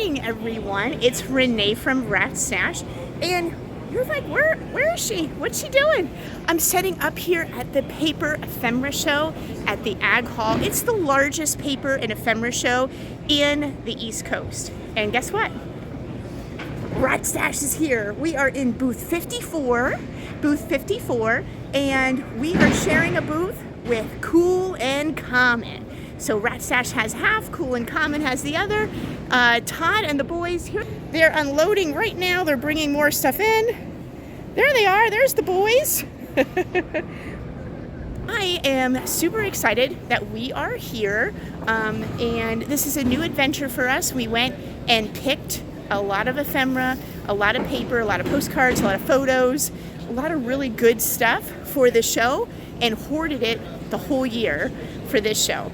morning, everyone. It's Renee from Rat Stash, and you're like, where is she? What's she doing? I'm setting up here at the Paper Ephemera Show at the Ag Hall. It's the largest paper and ephemera show in the East Coast. And guess what? Rat Stash is here. We are in booth 54, and we are sharing a booth with Cool and Common. So Rat Stash has half, Cool and Common has the other. Todd and the boys here, they're unloading right now. They're bringing more stuff in. There they are. There's the boys. I am super excited that we are here, and this is a new adventure for us. We went and picked a lot of ephemera, a lot of paper, a lot of postcards, a lot of photos, a lot of really good stuff for the show, and hoarded it the whole year for this show.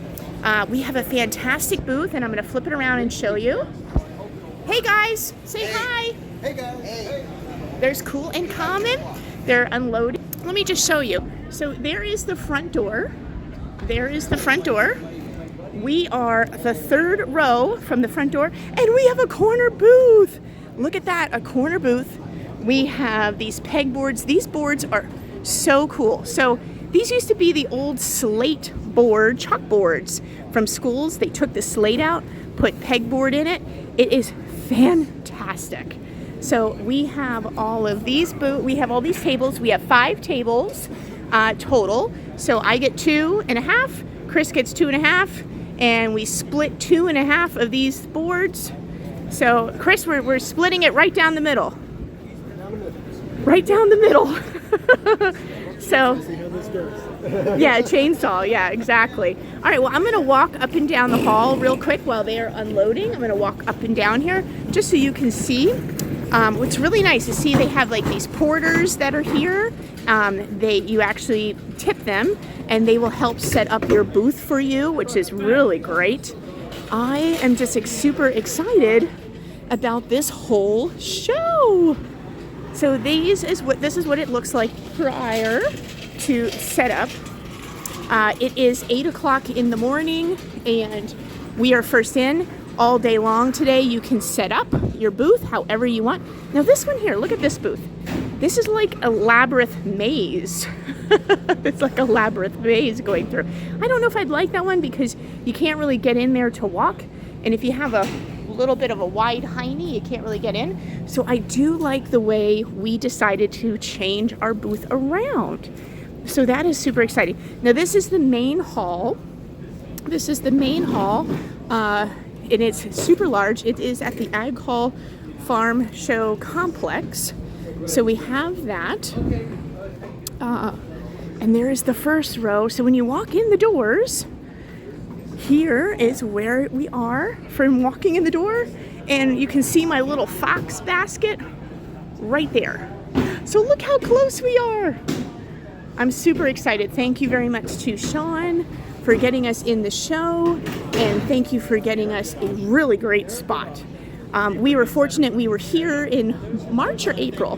We have a fantastic booth, and I'm going to flip it around and show you. Hey guys, say hi. Hey guys. Hey. There's Cool and Common. They're unloading. Let me just show you. So there is the front door. There is the front door. We are the third row from the front door, and we have a corner booth. Look at that, a corner booth. We have these pegboards. These boards are so cool. So these used to be the old slate board, chalkboards from schools. They took the slate out, put pegboard in it. It is fantastic. So we have all of these we have all these tables. We have 5 tables total. So I get 2.5, Chris gets 2.5, and we split 2.5 of these boards. So Chris, we're splitting it right down the middle. Right down the middle. So, yeah, chainsaw, yeah, exactly. All right, well, I'm gonna walk up and down the hall real quick while they are unloading. I'm gonna walk up and down here just so you can see. What's really nice is see they have like these porters that are here. You actually tip them, and they will help set up your booth for you, which is really great. I am just super excited about this whole show. So this is what it looks like prior to setup. It is 8 o'clock in the morning, and we are first in all day long today. You can set up your booth however you want. Now this one here, look at this booth. This is like a labyrinth maze. It's like a labyrinth maze going through. I don't know if I'd like that one because you can't really get in there to walk. And if you have a little bit of a wide hiney, you can't really get in. So I do like the way we decided to change our booth around. So that is super exciting. Now this is the main hall. This is the main hall, and it's super large. It is at the Ag Hall Farm Show Complex. So we have that. And there is the first row. So when you walk in the doors, here is where we are from walking in the door, and you can see my little fox basket right there. So look how close we are. I'm super excited. Thank you very much to Sean for getting us in the show, and thank you for getting us a really great spot. We were fortunate. We were here in March or April.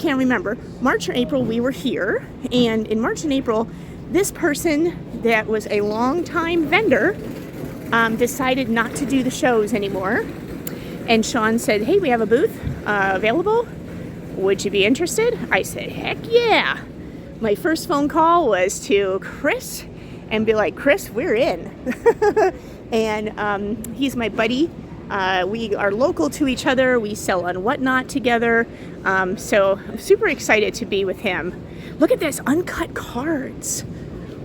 Can't remember. March or April we were here, and in March and April, this person that was a longtime vendor decided not to do the shows anymore. And Sean said, hey, we have a booth available. Would you be interested? I said, heck yeah. My first phone call was to Chris and be like, Chris, we're in. And he's my buddy. We are local to each other. We sell on Whatnot together. So I'm super excited to be with him. Look at this, uncut cards.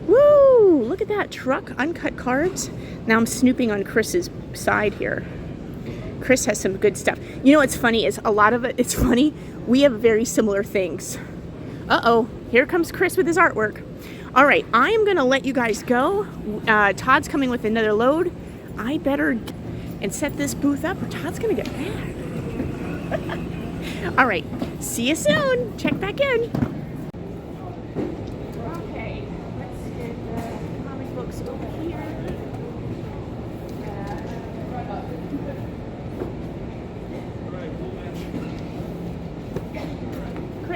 Woo! Look at that truck, uncut cards. Now I'm snooping on Chris's side here. Chris has some good stuff. You know what's funny is a lot of it's funny. We have very similar things. Uh-oh, here comes Chris with his artwork. All right, I am gonna let you guys go. Todd's coming with another load. I better and set this booth up or Todd's gonna get mad. All right, see you soon. Check back in.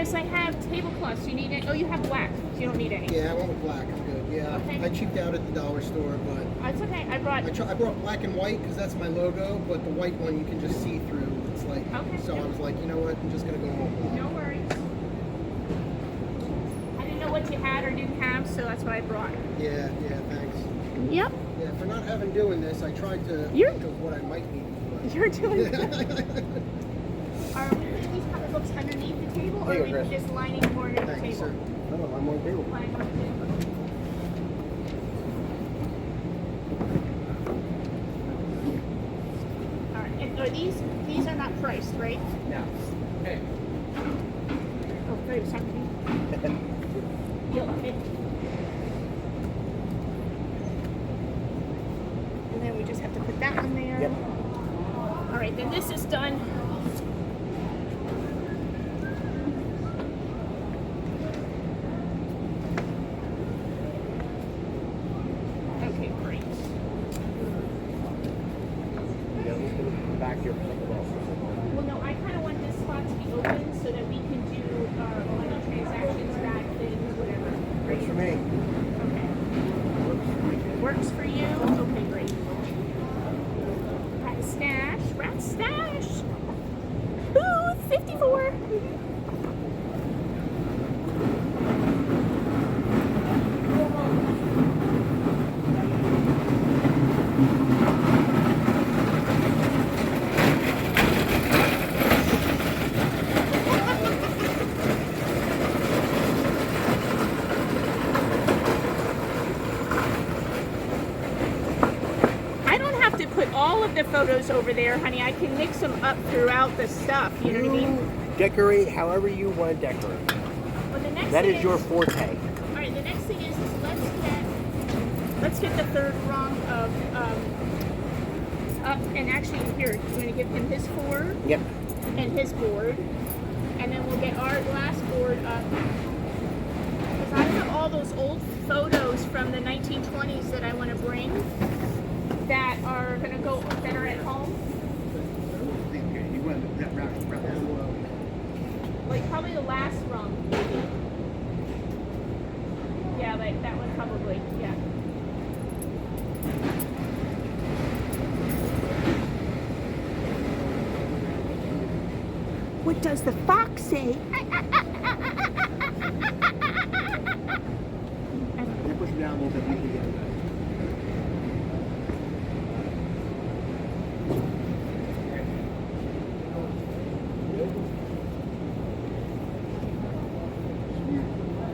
Chris, I have tablecloths. You need it? Oh, you have black. So you don't need any. Yeah, I went with black. I'm good. Yeah, Okay. I cheaped out at the dollar store, but It's okay. I brought. I brought black and white because that's my logo. But the white one you can just see through. It's like Okay. so. I was like, you know what? I'm just gonna go home. No worries. I didn't know what you had or didn't have, so that's what I brought. Yeah, thanks. Yep. Yeah, for not having doing this, I tried to think of what I might need. You're doing good. Are we putting these comic books underneath the table, or are we just lining the border of the Thanks, table? sir. No, I'm on the table. Lining on the table. All right. And are these are not priced, right? No. Okay. Oh, very sorry. Okay. And then we just have to put that on there. Yep. All right, then this is done. Okay, great. Back here for something else. Well, no, I kind of want this spot to be open so that we can do money transactions, back things, whatever. Works for me. Okay. Works for you? Okay, great. Rat stash. Rat stash. Ooh, 54. All of the photos over there, honey. I can mix them up throughout the stuff. You know what I mean? Decorate however you want to decorate. Well, the next That thing is your forte. All right. The next thing is let's get the third rung of up. And actually, here you're going to give him his 4. Yep. And his board, and then we'll get our last board up. Because I have all those old photos from the 1920s that I want to bring. That are gonna go that are at home. Like probably the last rung. Yeah, like that one probably. Yeah. What does the fox say? Push it down a little bit.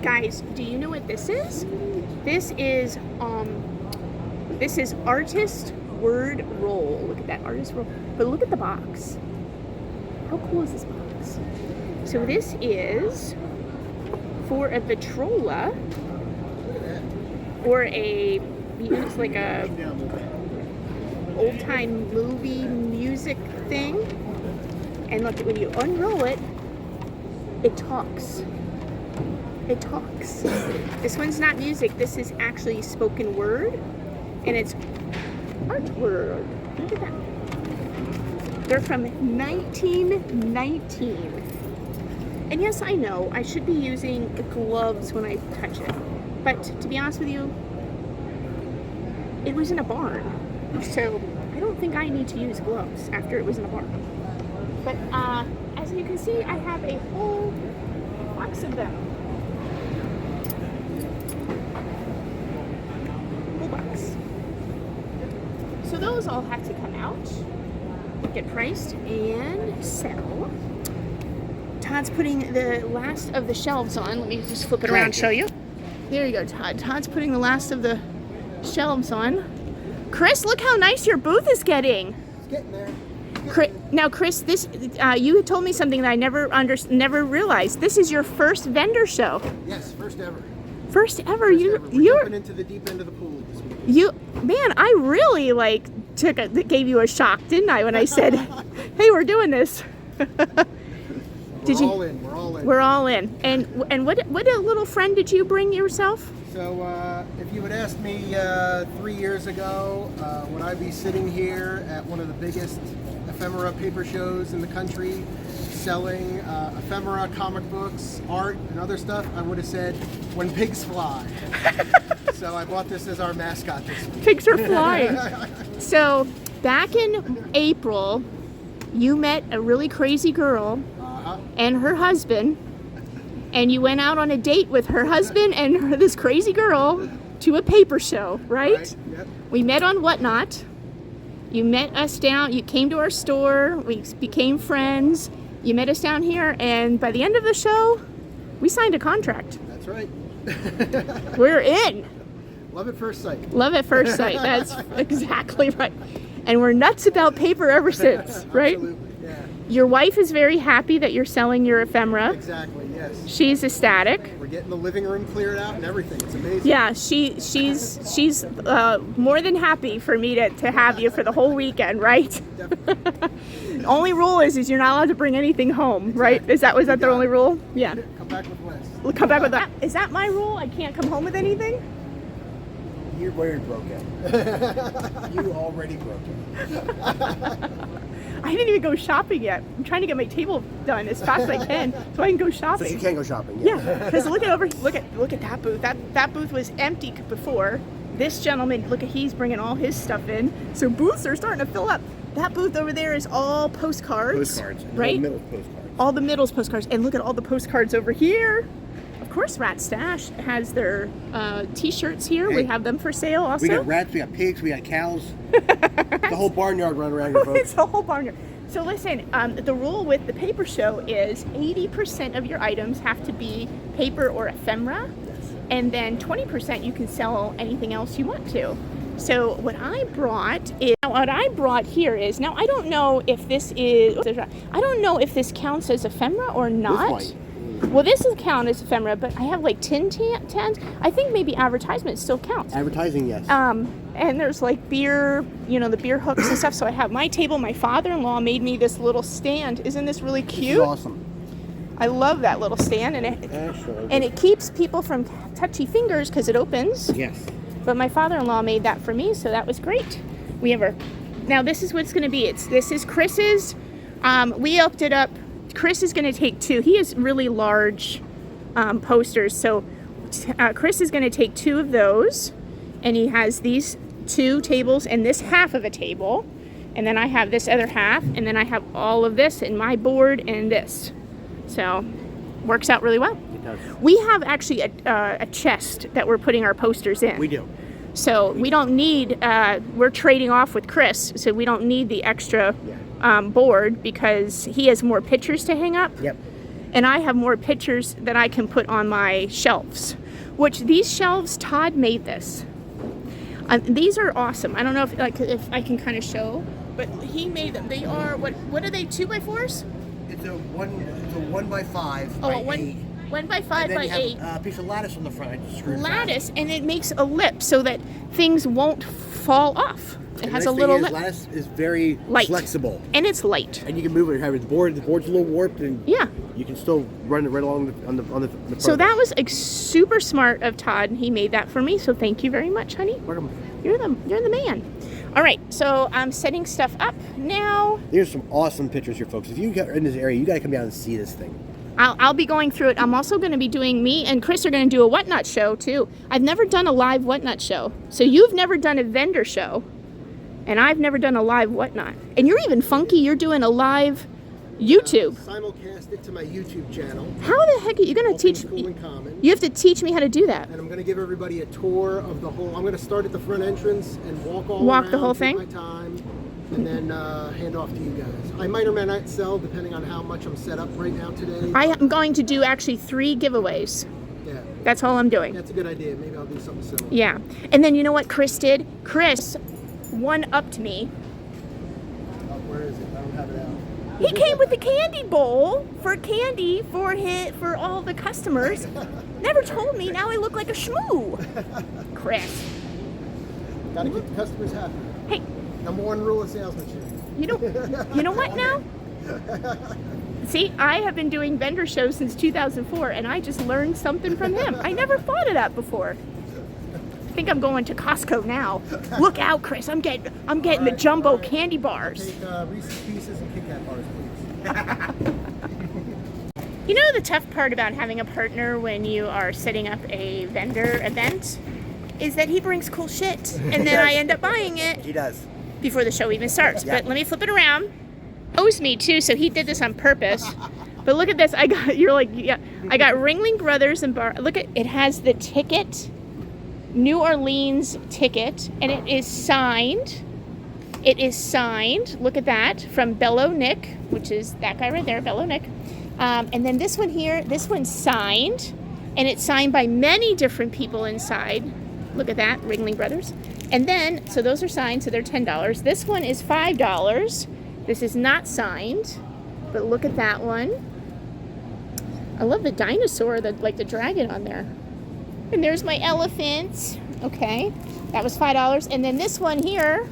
Guys, do you know what this is? This is artist word roll. Look at that artist roll. But look at the box. How cool is this box? So this is for a Vitrola or it's like a old time movie music thing. And look, when you unroll it, it talks. It talks. This one's not music. This is actually spoken word, and it's artwork. Look at that. They're from 1919. And yes, I know I should be using gloves when I touch it, but to be honest with you, it was in a barn, so I don't think I need to use gloves after it was in a barn. But as you can see, I have a whole box of them. So those all have to come out, get priced, and sell. Todd's putting the last of the shelves on. Let me just flip it around and show you. There you go, Todd. Todd's putting the last of the shelves on. Chris, look how nice your booth is getting. It's getting there. Now, Chris, this you had told me something that I never realized. This is your first vendor show. Yes, first ever. First ever. We're jumping into the deep end of the pool this week. Man, I really gave you a shock, didn't I, when I said, "Hey, we're doing this." We're all in. We're all in. And what little friend did you bring yourself? So if you had asked me 3 years ago, would I be sitting here at one of the biggest ephemera paper shows in the country, selling ephemera, comic books, art, and other stuff, I would have said, when pigs fly. So I bought this as our mascot this week. Pigs are flying. So back in April, you met a really crazy girl and her husband, and you went out on a date with her husband and this crazy girl to a paper show, right? Yep. We met on Whatnot. You met us down, you came to our store, we became friends, you met us down here, and by the end of the show, we signed a contract. That's right. We're in. Love at first sight. Love at first sight, that's exactly right. And we're nuts about paper ever since, right? Absolutely, yeah. Your wife is very happy that you're selling your ephemera. Exactly, yes. She's ecstatic. We're getting the living room cleared out and everything. It's amazing. Yeah, she's more than happy for me to have you for the whole weekend, right? Definitely. Only rule is you're not allowed to bring anything home, right? Was that the only rule? Yeah. Come back with less. We'll come back with that. Is that my rule? I can't come home with anything? You already broke it. You already broke it. I didn't even go shopping yet. I'm trying to get my table done as fast as I can so I can go So shopping. you can't go shopping. Yeah, because look at that booth. That booth was empty before. This gentleman, look at, he's bringing all his stuff in. So booths are starting to fill up. That booth over there is all postcards. Postcards. Right? Middle postcards. All the middles postcards. And look at all the postcards over here. Of course, Rat Stash has their t-shirts here. We Hey. have them for sale also. We got rats, we got pigs, we got cows. The whole barnyard run around here, It's folks. a whole barnyard. So listen, the rule with the paper show is 80% of your items have to be paper or ephemera, and then 20% you can sell anything else you want to. So what I brought here is, now I don't know if this counts as ephemera or not. This Well, this will count as ephemera, but I have like tin cans. I think maybe advertisement still counts. Advertising, yes. And there's like beer, the beer hooks and stuff. So I have my table. My father-in-law made me this little stand. Isn't this really This cute? is awesome. I love that little stand, and it keeps people from touchy fingers because it opens. Yes. But my father-in-law made that for me, so that was great. We have now this is what it's going to be. This is Chris's. We opened it up. Chris is going to take 2. He has really large posters, so Chris is going to take 2 of those, and he has these 2 tables and this half of a table, and then I have this other half, and then I have all of this and my board and this. So works out really well. It does. We have actually a chest that we're putting our posters in. We do. So we don't need, we're trading off with Chris, so we don't need the extra board because he has more pictures to hang up. Yep. And I have more pictures that I can put on my shelves, which these shelves, Todd made this. These are awesome. I don't know if I can kind of show, but he made them. They are, what are they, 2x4s? It's a 1 by 5 by 8. 1 by 5 And then by you 8. have a piece of lattice on the front. It just screws Lattice, and it makes a lip so that things won't fall off. It has a nice little thing lip. is, lattice is very Light. flexible. And it's light. And you can move it. Have the board's a little warped, and Yeah. you can still run it right along on the front. So that was super smart of Todd. He made that for me. So thank you very much, honey. Welcome. You're the man. All right, so I'm setting stuff up now. There's some awesome pictures here, folks. If you are in this area, you got to come down and see this thing. I'll be going through it. I'm also going to be doing, me and Chris are going to do a Whatnot show too. I've never done a live Whatnot show. So you've never done a vendor show, and I've never done a live Whatnot. And you're even funky. You're doing a live YouTube. Simulcast it to my YouTube channel. How the heck are you going All to teach things Cool and Common. You have to teach me how to do that. And I'm going to give everybody a tour of the whole. I'm going to start at the front entrance and walk the whole take thing? my time, and then hand off to you guys. I might or may not sell depending on how much I'm set up right now today. I am going to do actually 3 giveaways. Yeah, That's all I'm doing. that's a good idea. Maybe I'll do something similar. Yeah. And then you know what Chris did? Chris one-upped me. Where is it? I don't have it out. He came with the candy bowl for candy for all the customers. Never told me. Now I look like a schmoo. Chris. Got to keep the customers happy. Hey, Number 1 rule of salesmanship. you know what now? See, I have been doing vendor shows since 2004, and I just learned something from him. I never thought of that before. I think I'm going to Costco now. Look out, Chris! I'm getting the jumbo candy bars. Take Reese's Pieces and Kit Kat bars, please. You know the tough part about having a partner when you are setting up a vendor event is that he brings cool shit, and then I end up buying it. He does. Before the show even starts. Yeah. But let me flip it around. Owes me too, so he did this on purpose. But look at this. I got Ringling Brothers and Bar. Look at it. Has the ticket, New Orleans ticket, and it is signed. It is signed. Look at that, from Bello Nick, which is that guy right there, Bello Nick. And then this one here, this one's signed, and it's signed by many different people inside. Look at that, Ringling Brothers. And then, so those are signed, so they're $10. This one is $5. This is not signed, but look at that one. I love the dinosaur, like the dragon on there. And there's my elephant. Okay, that was $5. And then this one here,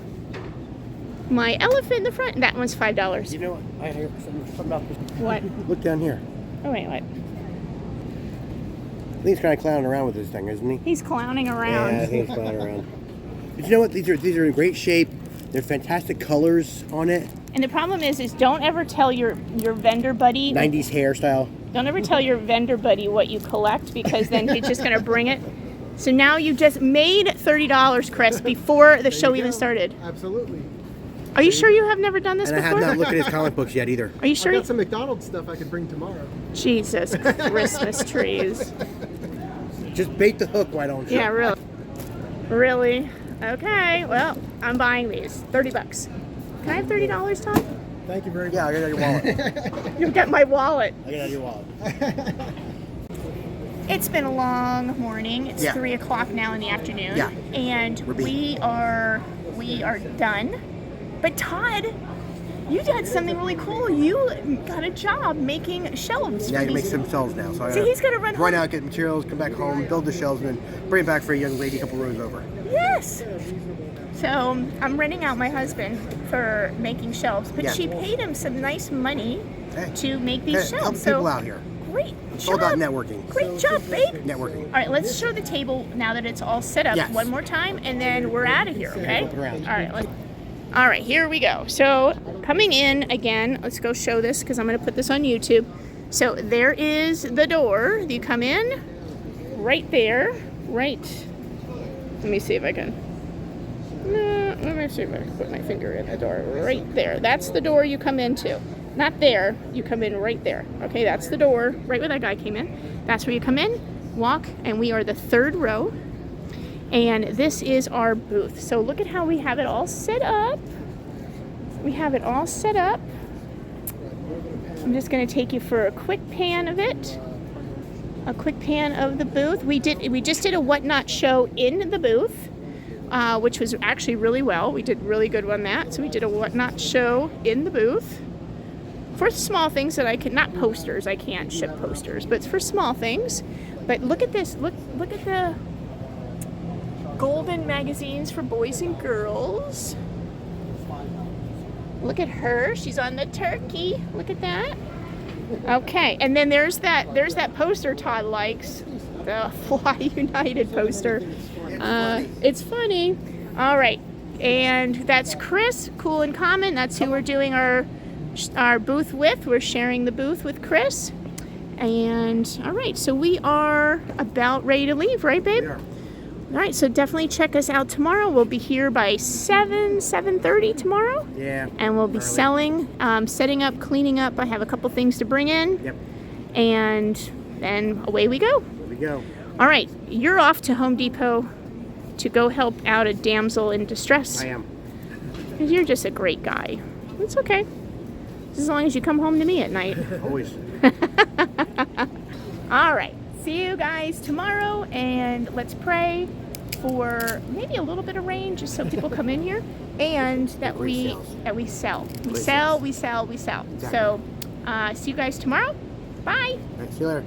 my elephant in the front, that one's $5. You know what? I hear something about this. What? Look down here. Oh, wait, what? I think he's kind of clowning around with this thing, isn't he? He's clowning around. Yeah, I think he's clowning around. But you know what? These are in great shape. They're fantastic colors on it. And the problem is don't ever tell your vendor buddy. 90s hairstyle. Don't ever tell your vendor buddy what you collect, because then he's just going to bring it. So now you just made $30, Chris, before the show even started. Absolutely. Are you sure you have never done this And I before? have not looked at his comic books yet either. Are you I sure? got some McDonald's stuff I could bring tomorrow. Jesus, Christmas trees. Just bait the hook, why don't you? Yeah, really. Really? Okay, well, I'm buying these. $30. Can I have $30, Tom? Thank you very much. Yeah, I got out of your wallet. You'll get my wallet. I got out of your wallet. It's been a long morning. It's Yeah. 3 o'clock now in the afternoon. Yeah. And We're busy. we are done. But Todd, you did something really cool. You got a job making shelves. Yeah, I for can make these- some shelves now. So So he's gonna run right home. out, get materials, come back home, build the shelves, and then bring it back for a young lady a couple rows over. Yes. So I'm renting out my husband for making shelves, but Yeah. she paid him some nice money Hey. to make these Hey, shelves. help So people out here. great It's job. all about networking. Great job, babe. Networking. All right, let's show the table now that it's all set up Yes. one more time, and then we're out of here, okay? flip it around. All right, here we go. So coming in again, let's go show this because I'm going to put this on YouTube. So there is the door. You come in right there, right. Let me see if I can. No, let me see if I can put my finger in the door right there. That's the door you come into. Not there. You come in right there. Okay, that's the door. Right where that guy came in. That's where you come in, walk, and we are the 3rd row. And this is our booth. So look at how we have it all set up. We have it all set up. I'm just going to take you for a quick pan of it. A quick pan of the booth. We just did a whatnot show in the booth, which was actually really well. We did really good on that. So we did a whatnot show in the booth for small things that I can, not posters. I can't ship posters, but it's for small things. But look at this. Look at the golden magazines for boys and girls. Look at her. She's on the turkey. Look at that. Okay, and then there's that poster Todd likes, the Fly United poster. It's funny. All right, and that's Chris, Cool and Common. That's who we're doing our booth with. We're sharing the booth with Chris. And all right, so we are about ready to leave, right, babe? Yeah. All right, so definitely check us out tomorrow. We'll be here by 7:30 tomorrow. Yeah. And we'll be early. selling, setting up, cleaning up. I have a couple things to bring in. Yep. And then away we go. Here we go. All right, you're off to Home Depot to go help out a damsel in distress. I am. Because you're just a great guy. It's okay. As long as you come home to me at night. Always. All right. See you guys tomorrow, and let's pray for maybe a little bit of rain just so people come in here, and that we sell. We sell. Exactly. So see you guys tomorrow. Bye. See you later.